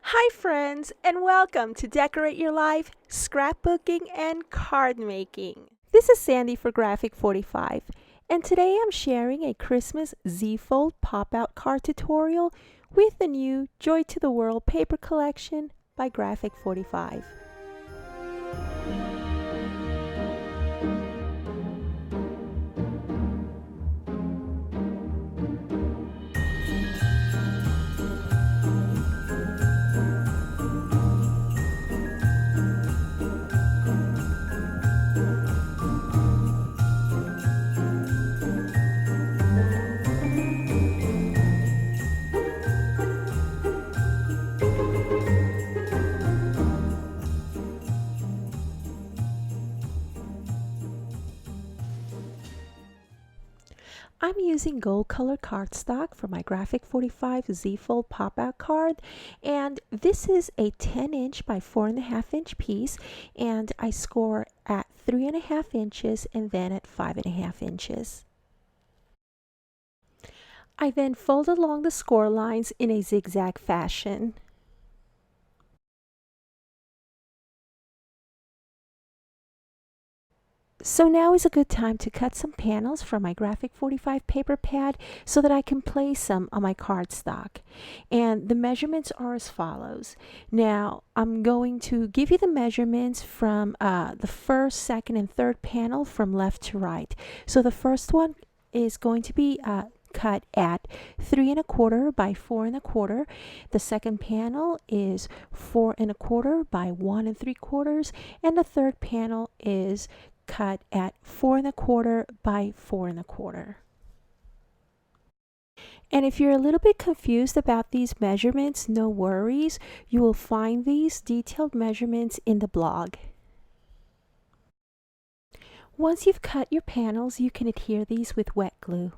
Hi friends, and welcome to Decorate Your Life, Scrapbooking and Card Making. This is Sandy for Graphic 45, and today I'm sharing a Christmas ZFold pop-out card tutorial with the new Joy to the World paper collection by Graphic 45. I'm using gold color cardstock for my Graphic 45 ZFold pop-out card, and this is a 10-inch by 4.5-inch piece, and I score at 3.5 inches and then at 5.5 inches. I then fold along the score lines in a zigzag fashion. So now is a good time to cut some panels from my Graphic 45 paper pad so that I can place them on my cardstock. And the measurements are as follows. Now I'm going to give you the measurements from the first, second, and third panel from left to right. So the first one is going to be cut at 3.25 by 4.25. The second panel is 4.25 by 1.75, and the third panel is cut at 4.25 by 4.25. And if you're a little bit confused about these measurements, no worries. You will find these detailed measurements in the blog. Once you've cut your panels, you can adhere these with wet glue.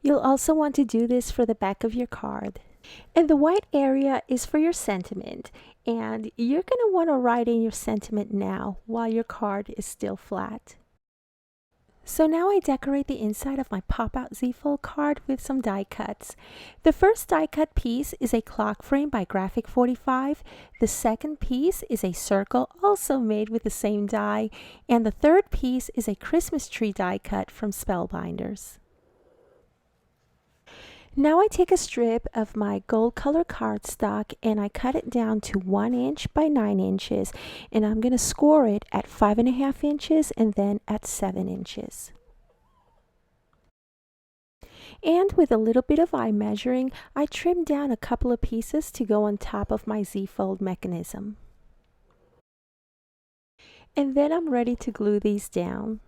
You'll also want to do this for the back of your card. And the white area is for your sentiment, and you're going to want to write in your sentiment now while your card is still flat. So now I decorate the inside of my pop-out ZFold card with some die cuts. The first die cut piece is a clock frame by Graphic 45. The second piece is a circle also made with the same die, and the third piece is a Christmas tree die cut from Spellbinders. Now I take a strip of my gold color cardstock and I cut it down to 1 inch by 9 inches, and I'm going to score it at 5.5 inches and then at 7 inches. And with a little bit of eye measuring, I trim down a couple of pieces to go on top of my ZFold mechanism. And then I'm ready to glue these down.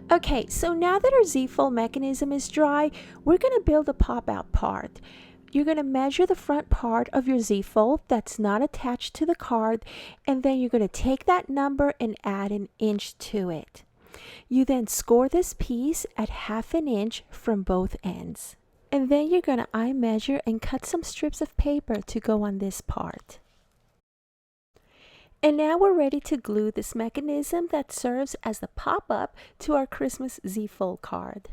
Okay, so now that our ZFold mechanism is dry, we're going to build a pop-out part. You're going to measure the front part of your ZFold that's not attached to the card, and then you're going to take that number and add an inch to it. You then score this piece at 1/2 inch from both ends. And then you're going to eye measure and cut some strips of paper to go on this part. And now we're ready to glue this mechanism that serves as the pop-up to our Christmas ZFold card.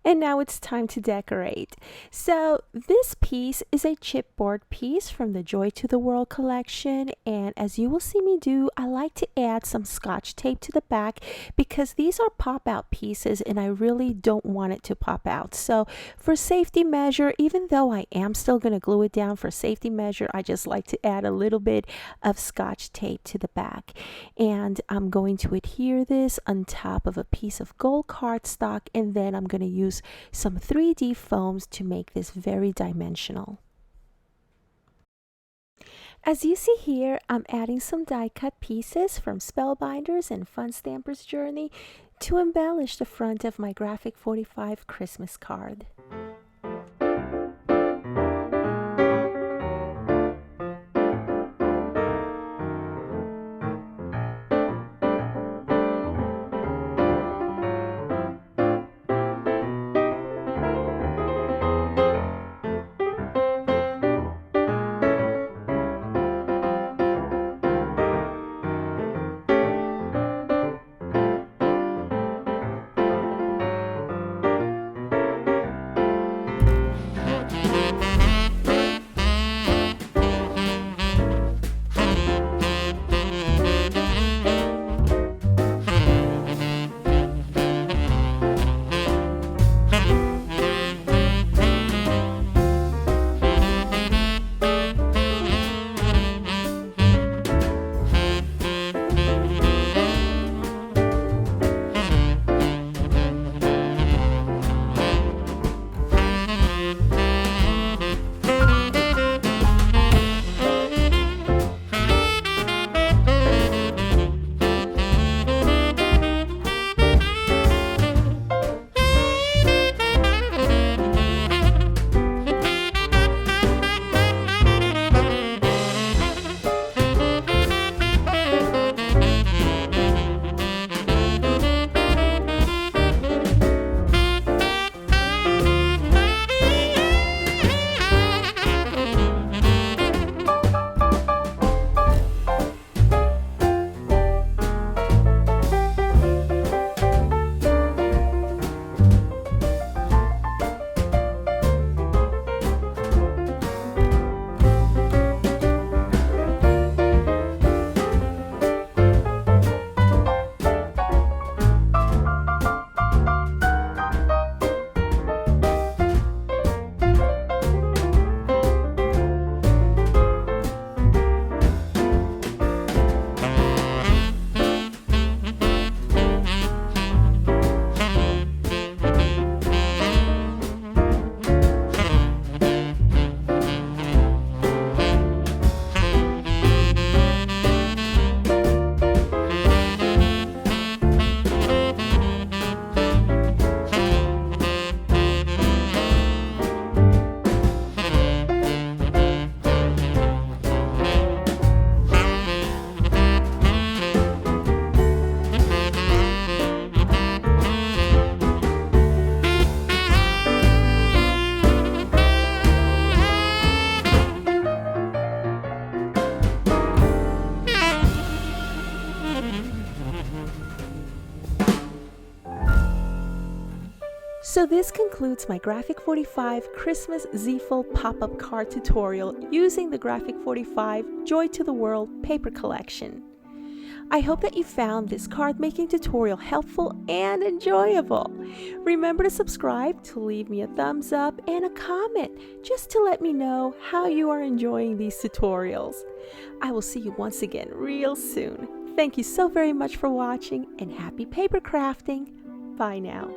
And now it's time to decorate. So this piece is a chipboard piece from the Joy to the World collection, and as you will see me do, I like to add some Scotch tape to the back because these are pop-out pieces and I really don't want it to pop out. So for safety measure, even though I am still going to glue it down for safety measure, I just like to add a little bit of Scotch tape to the back. And I'm going to adhere this on top of a piece of gold cardstock, and then I'm going to use some 3D foams to make this very dimensional. As you see here, I'm adding some die cut pieces from Spellbinders and Fun Stamper's Journey to embellish the front of my Graphic 45 Christmas card. So this concludes my Graphic 45 Christmas ZFold pop-up card tutorial using the Graphic 45 Joy to the World paper collection. I hope that you found this card making tutorial helpful and enjoyable. Remember to subscribe, to leave me a thumbs up and a comment just to let me know how you are enjoying these tutorials. I will see you once again real soon. Thank you so very much for watching and happy paper crafting. Bye now.